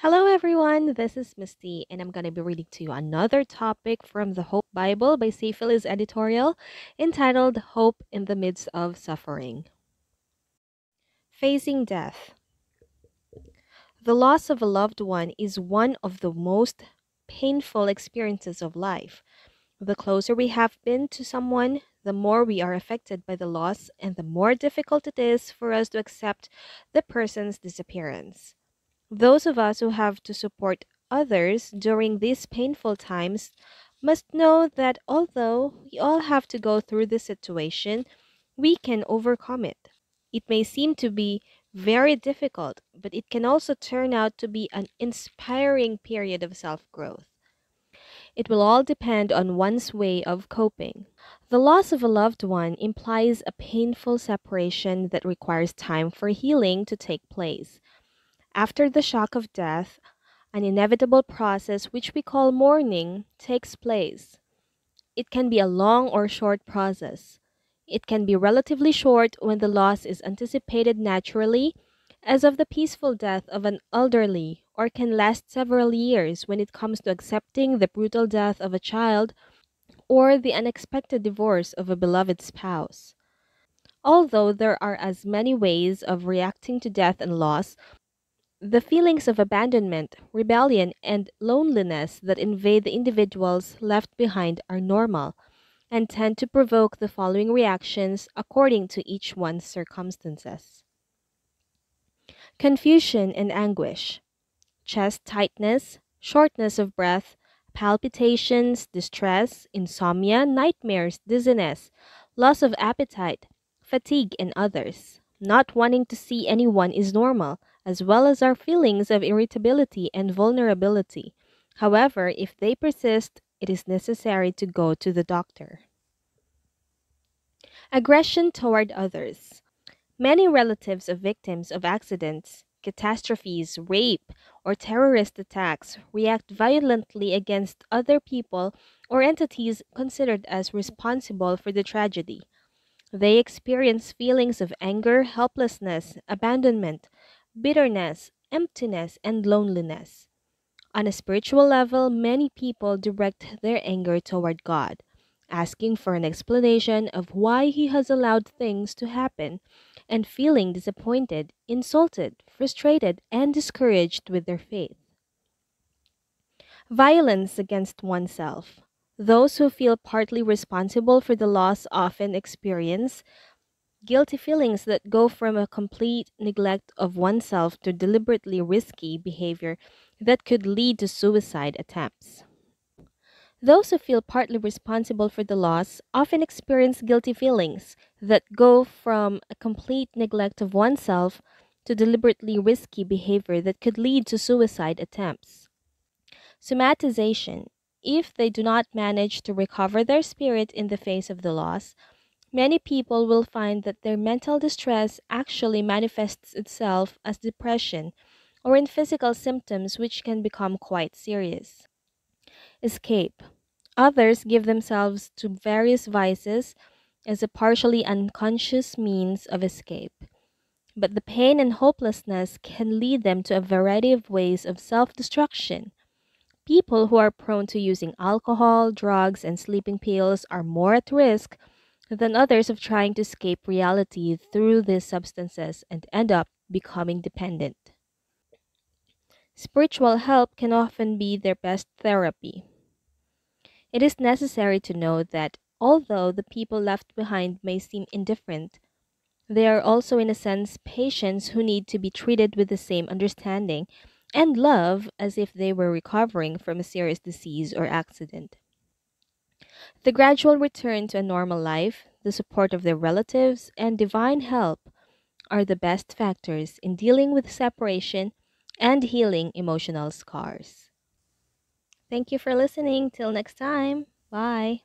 Hello, everyone. This is Misty, and I'm going to be reading to you another topic from the Hope Bible by Safeliz Editorial entitled Hope in the Midst of Suffering. Facing Death. The loss of a loved one is one of the most painful experiences of life. The closer we have been to someone, the more we are affected by the loss, and the more difficult it is for us to accept the person's disappearance. Those of us who have to support others during these painful times must know that although we all have to go through this situation, we can overcome it. It may seem to be very difficult, but it can also turn out to be an inspiring period of self growth. It will all depend on one's way of coping. The loss of a loved one implies a painful separation that requires time for healing to take place. After the shock of death, an inevitable process which we call mourning takes place. It can be a long or short process. It can be relatively short when the loss is anticipated naturally, as of the peaceful death of an elderly, or can last several years when it comes to accepting the brutal death of a child or the unexpected divorce of a beloved spouse. Although there are as many ways of reacting to death and loss, the feelings of abandonment, rebellion, and loneliness that invade the individuals left behind are normal and tend to provoke the following reactions according to each one's circumstances: confusion and anguish, chest tightness, shortness of breath, palpitations, distress, insomnia, nightmares, dizziness, loss of appetite, fatigue, and others. Not wanting to see anyone is normal, as well as our feelings of irritability and vulnerability. However, if they persist, it is necessary to go to the doctor. Aggression toward others. Many relatives of victims of accidents, catastrophes, rape, or terrorist attacks react violently against other people or entities considered as responsible for the tragedy. They experience feelings of anger, helplessness, abandonment, bitterness, emptiness, and loneliness. On a spiritual level, many people direct their anger toward God, asking for an explanation of why He has allowed things to happen, and feeling disappointed, insulted, frustrated, and discouraged with their faith. Violence against oneself. Those who feel partly responsible for the loss often experience guilty feelings that go from a complete neglect of oneself to deliberately risky behavior that could lead to suicide attempts. Those who feel partly responsible for the loss often experience guilty feelings that go from a complete neglect of oneself to deliberately risky behavior that could lead to suicide attempts. Somatization. If they do not manage to recover their spirit in the face of the loss, many people will find that their mental distress actually manifests itself as depression or in physical symptoms which can become quite serious. Escape. Others give themselves to various vices as a partially unconscious means of escape. But the pain and hopelessness can lead them to a variety of ways of self destruction. People who are prone to using alcohol, drugs, and sleeping pills are more at risk than others of trying to escape reality through these substances and end up becoming dependent. Spiritual help can often be their best therapy. It is necessary to know that although the people left behind may seem indifferent, they are also, in a sense, patients who need to be treated with the same understanding and love as if they were recovering from a serious disease or accident. The gradual return to a normal life, the support of their relatives, and divine help are the best factors in dealing with separation and healing emotional scars. Thank you for listening. Till next time. Bye.